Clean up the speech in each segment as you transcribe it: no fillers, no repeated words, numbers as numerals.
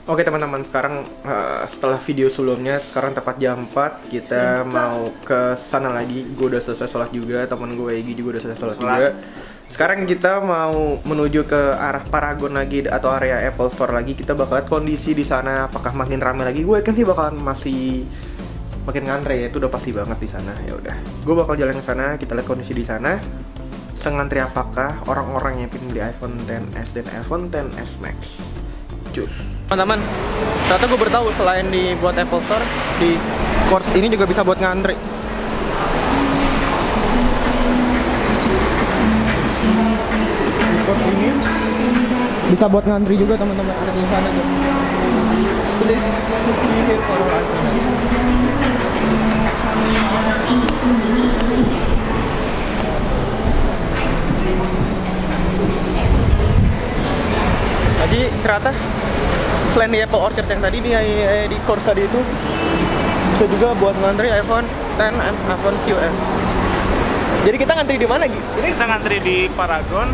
Oke teman-teman, sekarang setelah video sebelumnya, sekarang tepat jam 4 kita mau ke sana lagi. Gue udah selesai sholat juga, temen gue Egi juga udah selesai sholat juga. Sekarang kita mau menuju ke arah Paragon lagi atau area Apple Store lagi. Kita bakal lihat kondisi di sana apakah makin ramai lagi. Gue yakin sih bakalan masih makin ngantre ya, itu udah pasti banget di sana. Ya udah, gue bakal jalan ke sana, kita lihat kondisi di sana. Sengantri apakah orang-orang yang pengen beli iPhone XS dan iPhone XS Max. Cus. Teman-teman, ternyata gue baru tahu selain dibuat Apple Store, di course ini juga bisa buat ngantri. Di course ini bisa buat ngantri juga teman-teman, ada di sana tuh. Jadi ternyata selain di Apple Orchard yang tadi di course tadi itu bisa juga buat ngantri iPhone X dan iPhone XS. Jadi kita ngantri di mana Gi? Ini kita ngantri di Paragon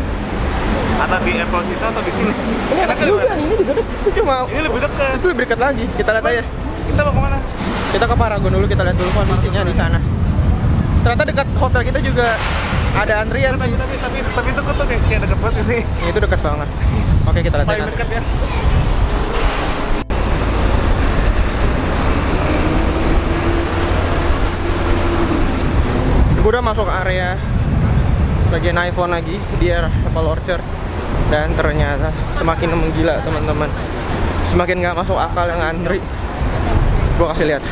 atau di Apple situ atau di sini? Ini enak juga, ini juga dekat. Cuma ini lebih dekat. Itu lebih dekat lagi. Kita lihat aja. Kita mau kemana? Kita ke Paragon dulu, kita lihat dulu kondisinya di sana. Ternyata dekat hotel kita juga ada antrian sih. Tapi itu tuh kayak dekat banget sih. Ya, itu dekat banget. Oke, kita lihat. Paling dekat ya. Gue udah masuk area bagian iPhone lagi di area Apple Orchard, dan ternyata semakin menggila teman-teman, semakin nggak masuk akal yang antri. Gue kasih lihat,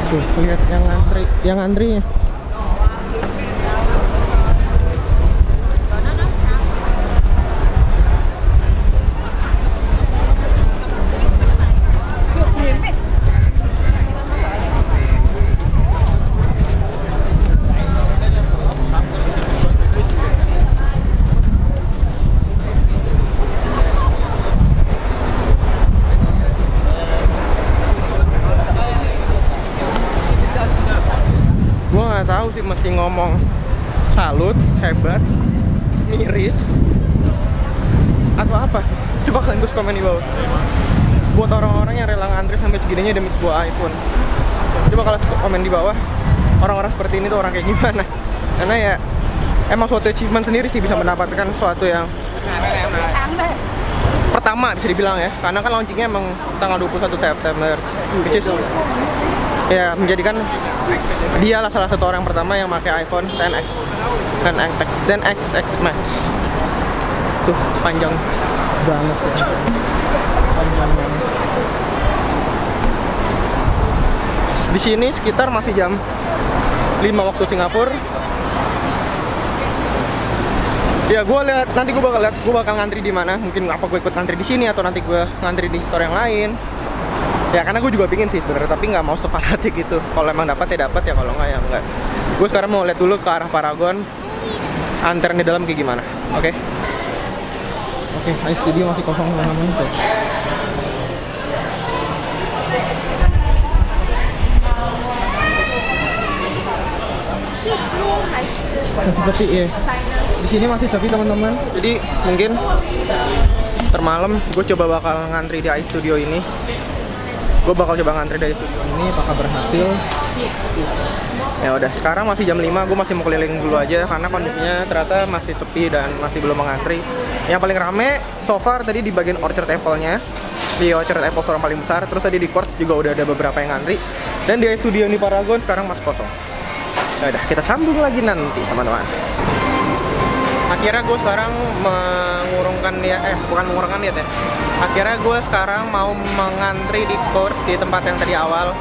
tuh lihat yang antrinya. Tahu sih mesti ngomong salut, hebat, miris, atau apa? Coba kalian tulis komen di bawah. Buat orang-orang yang rela ngantri sampai segininya demi sebuah iPhone. Coba kalian komen di bawah, orang-orang seperti ini tuh orang kayak gimana? Karena ya emang suatu achievement sendiri sih bisa mendapatkan suatu yang pertama bisa dibilang ya. Karena kan launchingnya emang tanggal 21 September, which is ya menjadikan dia lah salah satu orang pertama yang pakai iPhone XS dan XS Max. Tuh panjang banget ya. Panjang banget. Di sini sekitar masih jam 5 waktu Singapura. Ya gue lihat nanti gue bakal ngantri di mana. Mungkin apa gue ikut ngantri di sini atau nanti gue ngantri di store yang lain. Ya karena gue juga pingin sih sebenarnya, tapi nggak mau sefanatik gitu. Kalau emang dapat ya dapat, ya kalau nggak ya nggak. Gue sekarang mau lihat dulu ke arah Paragon, antrian di dalam kayak gimana. Oke. Ice Studio masih kosong teman-teman tuh. Masih sepi ya. Di sini masih sepi teman-teman. Jadi mungkin termalam gue coba bakal ngantri di Ice Studio ini. Gue bakal coba ngantri dari studio ini, apakah berhasil? Ya udah, sekarang masih jam 5, gue masih mau keliling dulu aja karena kondisinya ternyata masih sepi dan masih belum mengantri. Yang paling rame so far tadi di bagian Orchard Apple-nya, di Orchard Apple Store yang paling besar. Terus tadi di course juga udah ada beberapa yang ngantri, dan di studio di Paragon sekarang masih kosong. Ya udah, kita sambung lagi nanti teman-teman. Akhirnya gue sekarang bukan mengurungkan niat ya. Akhirnya gue sekarang mau mengantri di course di tempat yang tadi awal,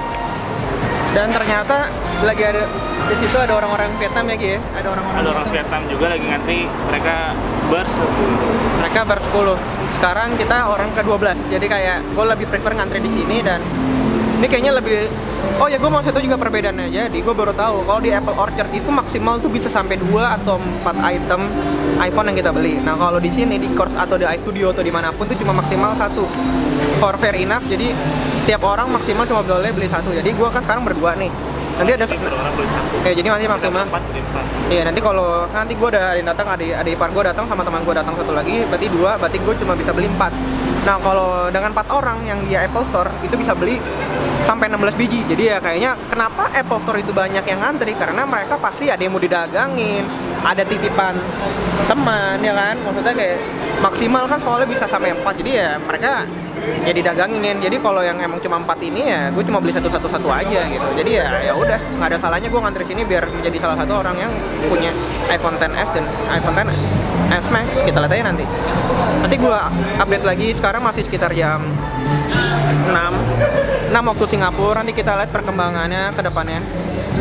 dan ternyata lagi ada di situ ada orang-orang Vietnam ya Gi ya. Ada orang Vietnam juga lagi ngantri, mereka ber-10. Sekarang kita orang ke-12. Jadi kayak gue lebih prefer ngantri di sini, dan ini kayaknya lebih. Oh ya, gue mau satu juga perbedaannya. Jadi gue baru tahu kalau di Apple Orchard itu maksimal tuh bisa sampai 2 atau 4 item iPhone yang kita beli. Nah kalau di sini di course atau di iStudio atau dimanapun tuh cuma maksimal 1. For fair enough. Jadi setiap orang maksimal cuma boleh beli 1. Jadi gue kan sekarang berdua nih. Nanti ada orang beli satu. jadi nanti maksimal. 4 beli 4. Iya, nanti kalau nanti gue ada yang datang, adik ipar gue datang sama teman gue datang satu lagi, berarti 2, berarti gue cuma bisa beli 4. Nah, kalau dengan 4 orang yang di Apple Store itu bisa beli sampai 16 biji. Jadi ya kayaknya kenapa Apple Store itu banyak yang ngantri, karena mereka pasti ada yang mau didagangin, ada titipan teman ya kan. Maksudnya kayak maksimal kan soalnya bisa sampai 4. Jadi ya mereka ya didagangin. Jadi kalau yang emang cuma 4 ini ya gue cuma beli satu aja gitu. Jadi ya udah, nggak ada salahnya gue ngantri sini biar menjadi salah satu orang yang punya iPhone XS dan iPhone XS Max. Kita lihat aja nanti. Nanti gue update lagi. Sekarang masih sekitar jam 6 waktu Singapura. Nanti kita lihat perkembangannya ke depannya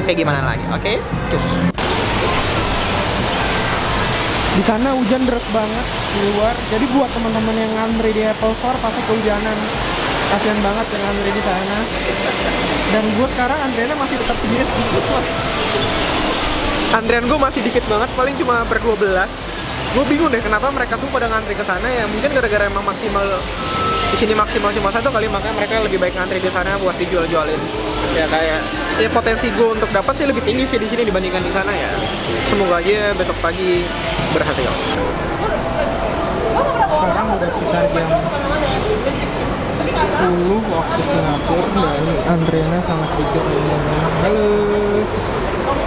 kayak gimana lagi. Oke? Cus. Di sana hujan deras banget di luar. Jadi buat teman-teman yang ngantri di Apple Store pasti kehujanan. Kasian banget yang ngantri di sana. Dan gue sekarang antriannya masih tetap sedikit. Antrian gue masih dikit banget, paling cuma ber-12. Gue bingung deh kenapa mereka tuh pada ngantri ke sana ya. Mungkin gara-gara emang maksimal di sini maksimal cuma 1 kali, makanya mereka lebih baik ngantri di sana buat dijual-jualin. Ya kayak ya potensi gue untuk dapat sih lebih tinggi sih di sini dibandingkan di sana ya. Semoga aja besok pagi berhasil. Sekarang udah sekitar jam 10 waktu Singapura dan antriannya sangat sedikit. Halo.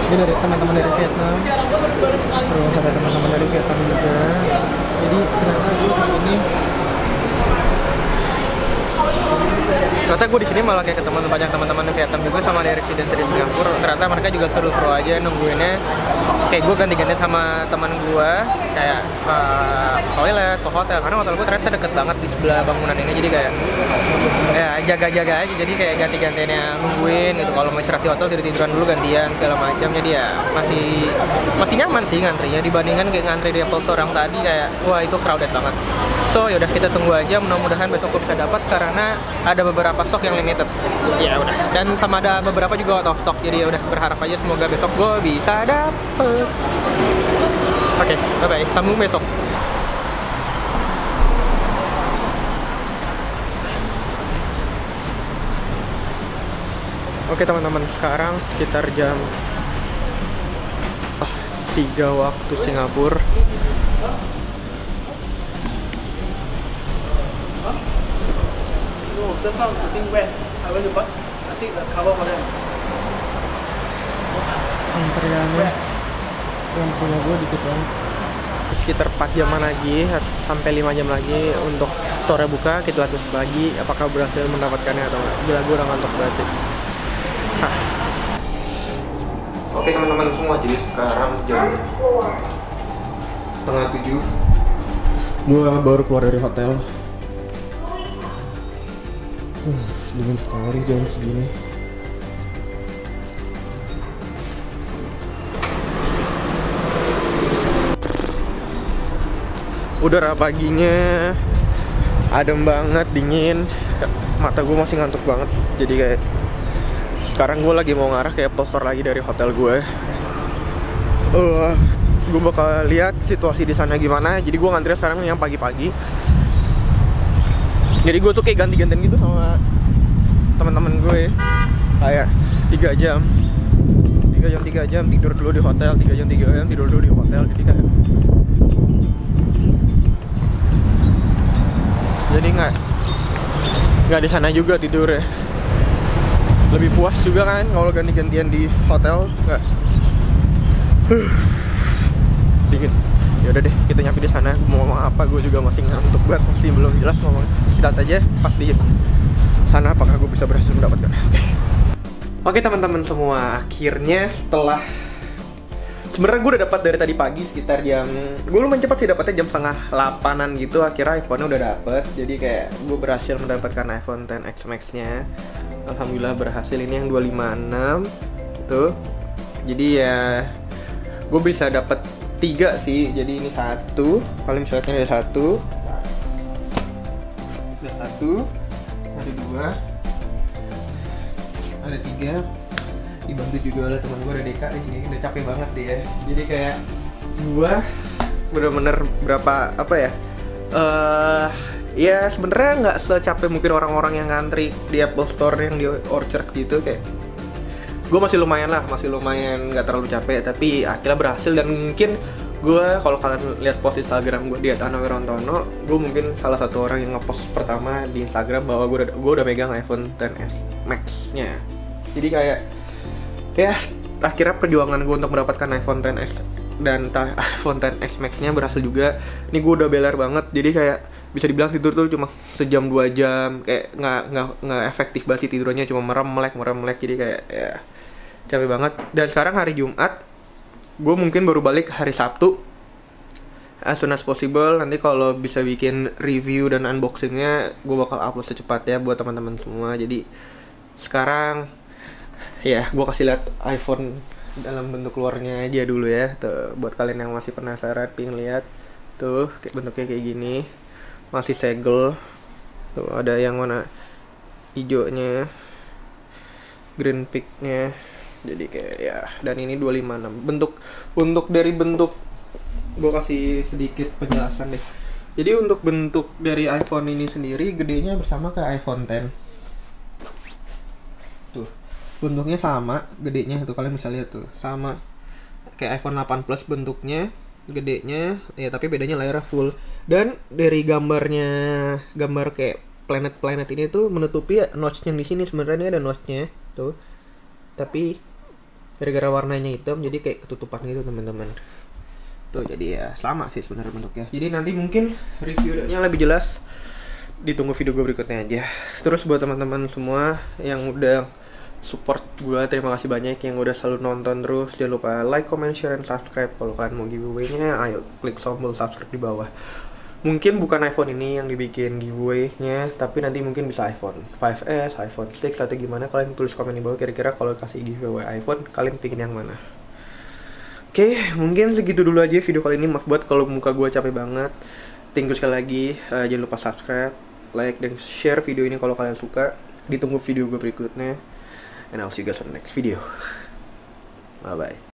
Ini dari teman-teman dari Vietnam. Terus ada teman-teman dari Vietnam juga. Jadi ternyata gue di sini di sini malah kayak ketemu banyak teman-teman di Vietnam juga sama dari resident dari Singapura. Ternyata mereka juga seru-seru aja nungguinnya. Kayak gue ganti-ganti sama teman gue kayak toilet ke hotel, karena hotel gue ternyata deket banget di sebelah bangunan ini. Jadi kayak ya jaga-jaga aja, jadi kayak ganti-gantiannya nungguin gitu. Kalau mau istirahat di hotel tidur-tiduran dulu gantian segala macam. Jadi ya masih nyaman sih ngantrinya dibandingkan kayak ngantri di Apple Store yang tadi kayak wah itu crowded banget. So yaudah kita tunggu aja, mudah-mudahan besok gue bisa dapat karena ada beberapa stok yang limited. Ya udah, dan sama ada beberapa juga out of stock. Jadi ya udah berharap aja semoga besok gue bisa dapet. Oke, bye-bye, sambung besok. Oke teman-teman, sekarang sekitar jam 3 waktu Singapura. Just now the thing went. I went to buy. I think the cover for them. Antriannya yang punya gue dikit banget. Sekitar 4 jaman lagi sampai 5 jam lagi untuk store buka. Kita lihat besok lagi apakah berhasil mendapatkannya atau enggak. Gila, gue udah ngantuk banget sih. Oke teman-teman semua, jadi sekarang jam 6:30. Gue baru keluar dari hotel. Dingin sekali jam segini. Udara paginya adem banget, dingin. Mata gue masih ngantuk banget. Jadi kayak sekarang gue lagi mau ngarah ke Apple Store lagi dari hotel gue. Gue bakal lihat situasi di sana gimana. Jadi gue ngantri sekarang yang pagi-pagi. Jadi gue tuh kayak ganti-gantian gitu sama teman-teman gue, kayak 3 jam tidur dulu di hotel, 3 jam tidur dulu di hotel. Jadi nggak di sana juga tidur ya. Lebih puas juga kan kalau ganti-gantian di hotel, nggak dingin. Ya udah deh, kita nyampe di sana. Mau ngomong apa gue juga masih ngantuk banget, masih belum jelas ngomong. Kita lihat aja pas di sana apakah gue bisa berhasil mendapatkan. Oke teman-teman semua, akhirnya setelah sebenarnya gue udah dapat dari tadi pagi sekitar jam, gue lumayan cepat sih dapatnya jam 7:30 gitu. Akhirnya iPhone-nya udah dapet, jadi kayak gue berhasil mendapatkan iPhone XS Max-nya. Alhamdulillah berhasil, ini yang 256 tuh. Jadi ya gue bisa dapet 3 sih, jadi ini 1, paling misalnya ada 1, ada 2, ada 3, dibantu juga oleh teman gue Deka di sini. Udah capek banget dia. Jadi kayak gue bener-bener berapa apa ya? Ya sebenarnya nggak secapek mungkin orang-orang yang ngantri di Apple Store yang di Orchard gitu, kayak gue masih lumayan nggak terlalu capek, tapi akhirnya berhasil. Dan mungkin gue, kalau kalian lihat post Instagram gue di @anowirantono, gue mungkin salah satu orang yang ngepost pertama di Instagram bahwa gue udah megang iPhone XS Max nya. Jadi kayak ya akhirnya perjuangan gue untuk mendapatkan iPhone XS dan iPhone XS Max nya berhasil juga. Ini gue udah beler banget, jadi kayak bisa dibilang tidur tuh cuma sejam 2 jam, kayak nggak efektif banget sih tidurnya, cuma merem melek, jadi kayak ya capek banget. Dan sekarang hari Jumat, gue mungkin baru balik hari Sabtu. As soon as possible, nanti kalau bisa bikin review dan unboxingnya, gue bakal upload secepatnya buat teman-teman semua. Jadi sekarang ya gue kasih lihat iPhone dalam bentuk luarnya aja dulu ya. Tuh, buat kalian yang masih penasaran pengen lihat, tuh kayak bentuknya kayak gini, masih segel. Tuh ada yang warna hijaunya, green pick-nya. Jadi kayak ya, dan ini 256. Untuk dari bentuk, gue kasih sedikit penjelasan deh. Jadi untuk bentuk dari iPhone ini sendiri, gedenya bersama kayak iPhone X. Tuh, bentuknya sama, gedenya tuh kalian bisa lihat tuh, sama kayak iPhone 8 Plus bentuknya, gedenya ya, tapi bedanya layarnya full. Dan dari gambarnya, gambar kayak planet-planet ini tuh menutupi notch-nya di sini. Sebenarnya ada notch-nya tuh, tapi gara-gara warnanya hitam jadi kayak ketutupan gitu teman-teman. Tuh jadi ya sama sih sebenarnya bentuknya. Jadi nanti mungkin reviewnya lebih jelas, ditunggu video gue berikutnya aja. Terus buat teman-teman semua yang udah support gue, terima kasih banyak yang udah selalu nonton terus. Jangan lupa like, comment, share, dan subscribe. Kalau kalian mau giveaway-nya, ayo klik tombol subscribe di bawah. Mungkin bukan iPhone ini yang dibikin giveaway-nya, tapi nanti mungkin bisa iPhone 5S, iPhone 6 atau gimana. Kalian tulis komen di bawah kira-kira kalau kasih giveaway iPhone, kalian bikin yang mana. Oke, mungkin segitu dulu aja video kali ini. Maaf buat kalau muka gue capek banget. Thank you sekali lagi. Jangan lupa subscribe, like, dan share video ini kalau kalian suka. Ditunggu video gue berikutnya. And I'll see you guys on the next video. Bye-bye.